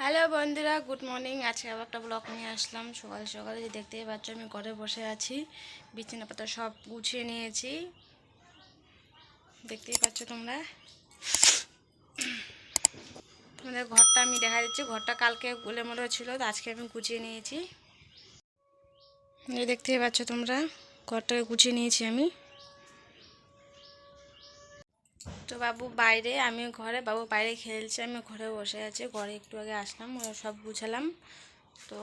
Hello বন্ধুরা, good morning. আজকে আবার একটা ব্লগ নিয়ে আসলাম। সকালে সকালে যে দেখতেই পাচ্ছ আমি ঘরে বসে আছি, বিছানাপত্র সব গুছিয়ে নিয়েছি, দেখতেই পাচ্ছ তোমরা। তোমাদের ঘরটা আমি দেখা দিচ্ছি। ঘরটা কালকে গোলেমোলে ছিল, তো আজকে আমি গুছিয়ে নিয়েছি। দেখতেই পাচ্ছ তোমরা, ঘরটাকে গুছিয়ে নিয়েছি আমি। তো বাবু বাইরে, আমি ঘরে, বাবু বাইরে খেলছে, আমি ঘরে বসে আছি। ঘরে একটু আগে আসলাম, সব গুছালাম। তো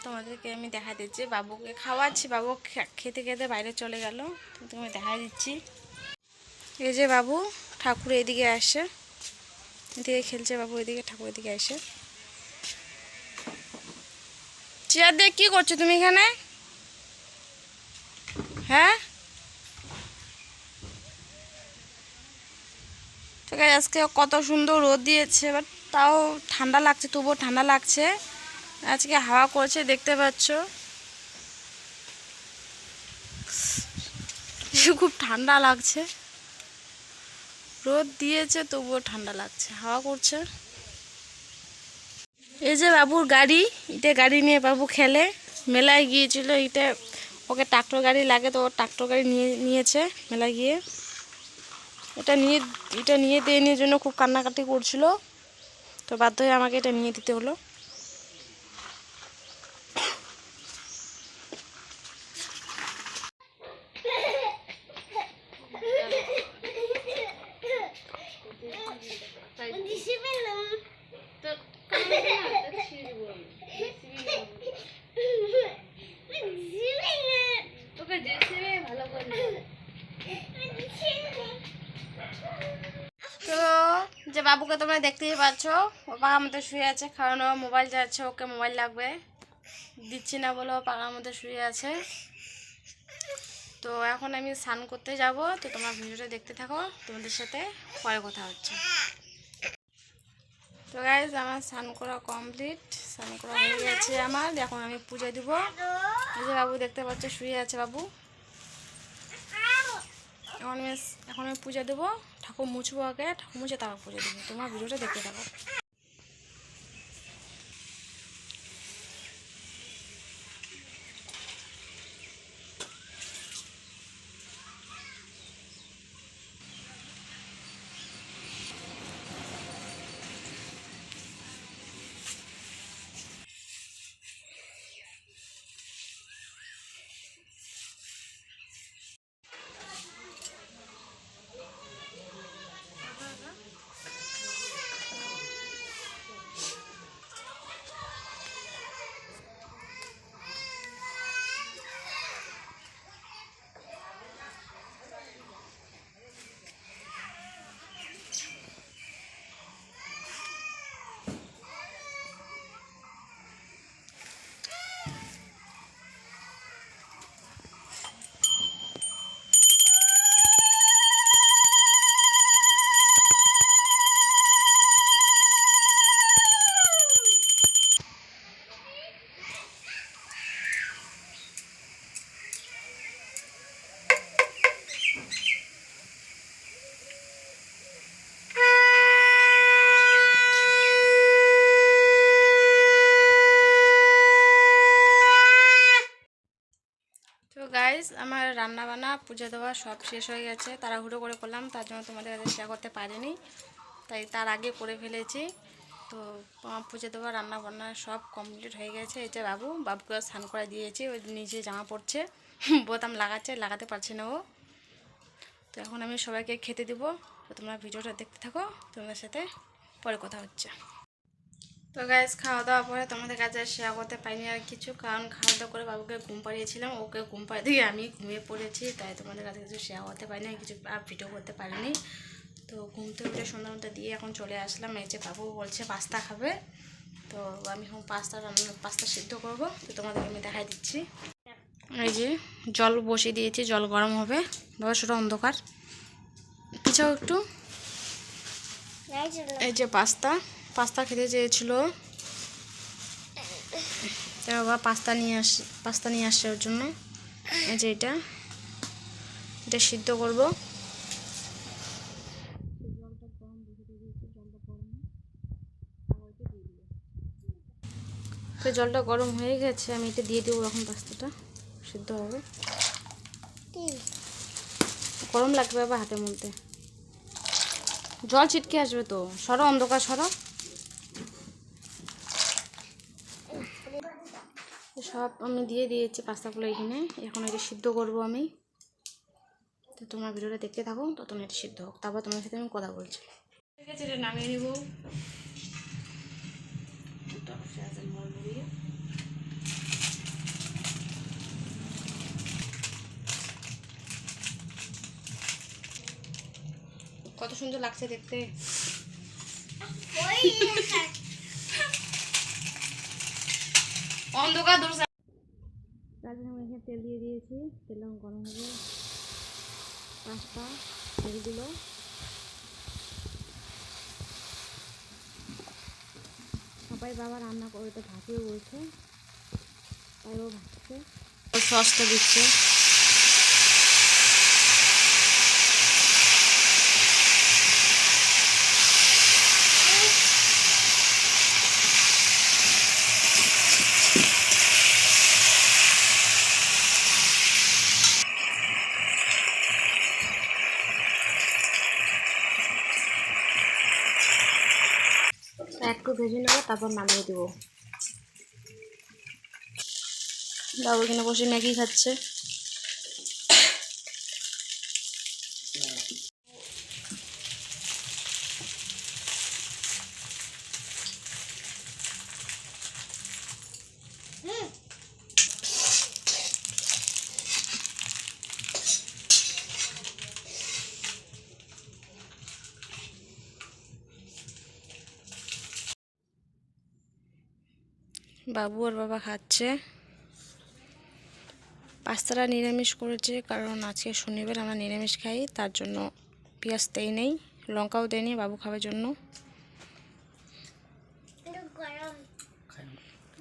তোমাদেরকে আমি দেখা দিচ্ছি, বাবুকে খাওয়াচ্ছি। বাবু খেতে খেতে বাইরে চলে গেল, তুমি দেখা দিচ্ছি। এই যে বাবু ঠাকুর এদিকে আসে, এদিকে খেলছে বাবু, এদিকে ঠাকুর এদিকে আসে। চেয়ার দিয়ে কী করছো তুমি এখানে? হ্যাঁ, ঠিক আছে। আজকে কত সুন্দর রোদ দিয়েছে, বাট তাও ঠান্ডা লাগছে, তবুও ঠান্ডা লাগছে। আজকে হাওয়া করছে, দেখতে পাচ্ছ। খুব ঠান্ডা লাগছে, রোদ দিয়েছে তবুও ঠান্ডা লাগছে, হাওয়া করছে। এই যে বাবুর গাড়ি, এটা গাড়ি নিয়ে বাবু খেলে। মেলায় গিয়েছিল, এটা ওকে ট্রাক্টর গাড়ি লাগে, তো ও ট্রাক্টর গাড়ি নিয়েছে মেলায় গিয়ে। এটা নিয়ে দেওয়ার জন্য খুব কান্নাকাটি করছিল, তো বাধ্য হয়ে আমাকে এটা নিয়ে দিতে হলো। তো যে বাবুকে তোমরা দেখতেই পাচ্ছ, ও পাখার মধ্যে শুয়ে আছে, কারণ ও মোবাইল যাচ্ছে, ওকে মোবাইল লাগবে, দিচ্ছি না বলে ও পাখার মধ্যে শুয়ে আছে। তো এখন আমি স্নান করতে যাব, তো তোমরা ভিডিওটা দেখতে থাকো, তোমাদের সাথে পরে কথা হচ্ছে। তো গাইজ, আমার স্নান করা কমপ্লিট, স্নান করা হয়ে গেছে আমার। এখন আমি পুজো দিব। এই যে বাবু দেখতে পাচ্ছ শুয়ে আছে বাবু। এখন আমি পূজা দেবো, ঠাকুর মুছবো আগে, ঠাকুর মুছে তারপর পুজো দেবো। তোমার ভিডিওটা দেখতে থাকো। তো গাইজ, আমার রান্না বান্না পুজো দেওয়া সব শেষ হয়ে গেছে। তাড়াহুড়ো করে করলাম, তার জন্য তোমাদের কাছে শেয়ার করতে পারিনি, তাই তার আগে করে ফেলেছি। তো পুজো দেওয়া রান্না বান্না সব কমপ্লিট হয়ে গেছে। এই যে বাবুকে স্নান করে দিয়েছি, ওই নিচে জামা পড়ছে, বোতাম লাগাতে পারছে না ও। তো এখন আমি সবাইকে খেতে দিব, তো তোমরা ভিডিওটা দেখতে থাকো, তোমাদের সাথে পরে কথা হচ্ছে। তো গাইজ, খাওয়া দাওয়া পরে তোমাদের কাছে শেয়ার করতে পারিনি আর কিছু, কারণ খাওয়া দাওয়া করে বাবুকে ঘুম পাড়িয়েছিলাম, ওকে ঘুম পাড়িয়ে দিয়ে আমি ঘুমিয়ে পড়েছি, তাই তোমাদের কাছে কিছু শেয়ার করতে পারিনি, কিছু আর ভিডিও করতে পারিনি। তো ঘুমতে উঠে সন্ধ্যার মধ্যে দিয়ে এখন চলে আসলাম। এই যে বাবু বলছে পাস্তা খাবে, তো আমি এখন পাস্তা সিদ্ধ করবো, তো তোমাদের আমি দেখাই দিচ্ছি। এই যে জল বসিয়ে দিয়েছি, জল গরম হবে। বাবা সেটা অন্ধকার, পিছাও একটু। এই যে পাস্তা খেতে চেয়েছিল, তাই বাবা পাস্তা নিয়ে আসছে ওর জন্য। এই যে এটা সিদ্ধ করব। জলটা গরম বসে দিয়েছি, জলটা গরম সবাইকে দিয়ে দিল। তো জলটা গরম হয়ে গেছে, আমি এটা দিয়ে দেবো এখন, পাস্তাটা সিদ্ধ হবে। গরম লাগবে আবার হাতের মধ্যে, জল ছিটকে আসবে তো। সরো অন্ধকার, সরো। সব আমি দিয়ে দিয়েছি পাস্তাগুলো এখানে, এখন এটা সিদ্ধ করব আমি। তো তোমার ভিডিওটা দেখতে থাকো, তো তুমি এটা সিদ্ধ হোক, তারপর তোমার সাথে আমি কথা বলছি। ঠিক আছে, এটা নামিয়ে নিব। কত সুন্দর লাগছে দেখতে। অন্ধকার দূর। আমি এখানে তেল দিয়ে দিয়েছি, তেল গরম হবে, পাস্তা তেলগুলো সবাই বাবা রান্না করে তো ভাপিয়ে বলছে, তাই ও ভাবছে সসটা দিচ্ছে। একটু ভেজে নেবো, তারপর নামিয়ে দেবো। বাবু এখানে বসে ম্যাগি খাচ্ছে। বাবু আর বাবা খাচ্ছে। পাস্তাটা নিরামিষ করেছে, কারণ আজকে শনিবার আমরা নিরামিষ খাই, তার জন্য পেঁয়াজ দেই নেই, লঙ্কাও দেয়নি বাবু খাওয়ার জন্য।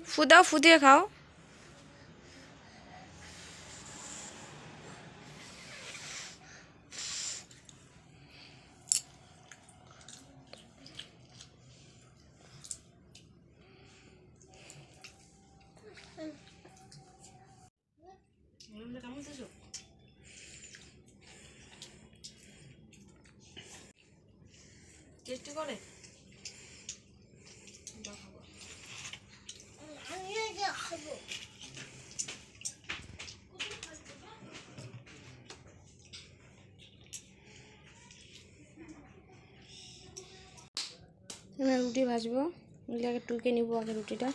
ফুদাও, ফুদিয়ে খাও। টেস্টি করে রুটি ভাজবো, এগুলোকে টুকে নিব আগে, রুটিটা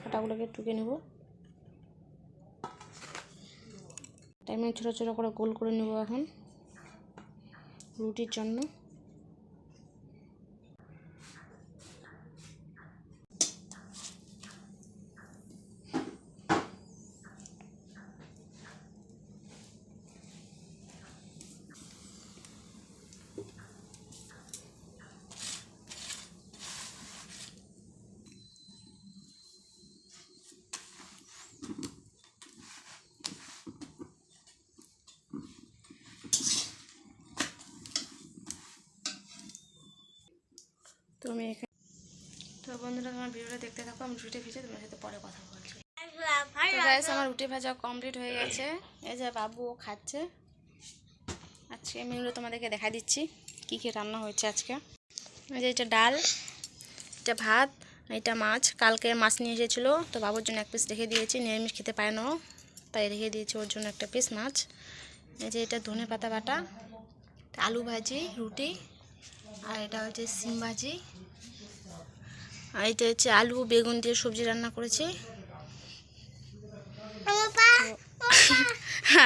আটাগুলোকে টুকে নেব, টাইমে ছোটো ছোটো করে গোল করে নেব এখন রুটির জন্য। তো আমি এখানে, তো বন্ধুরা আমার ভিডিওটা দেখতে থাকো, আমি রুটি ভেজে তোমার সাথে পরে কথা বলছি। তো গাইস, আমার রুটি ভাজা কমপ্লিট হয়ে গেছে। এই যে বাবু খাচ্ছে। আজকে মেনুটা তোমাদেরকে দেখা দিচ্ছি কি কি রান্না হয়েছে আজকে। এই যে এটা ডাল, এটা ভাত, এটা মাছ। কালকে মাছ নিয়ে এসেছিলো, তো বাবুর জন্য এক পিস রেখে দিয়েছি, নিরামিষ খেতে পারে না, তাই রেখে দিয়েছি ওর জন্য একটা পিস মাছ। এই যে এটা ধনে পাতা বাটা, আলু ভাজি, রুটি, আর এটা হচ্ছে সিম ভাজি, আর এটা হচ্ছে আলু বেগুন দিয়ে সবজি রান্না করেছি।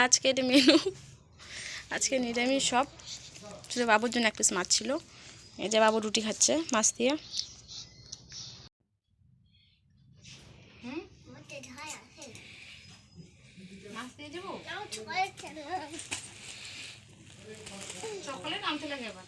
আজকে এটা মেনু, আজকে নিরামিষ সব, শুধু বাবুর জন্য এক পিস মাছ ছিল। এই যে বাবু রুটি খাচ্ছে মাছ দিয়ে। মাছ দিয়ে দেবো, চকলেট আনতে লাগে এবার।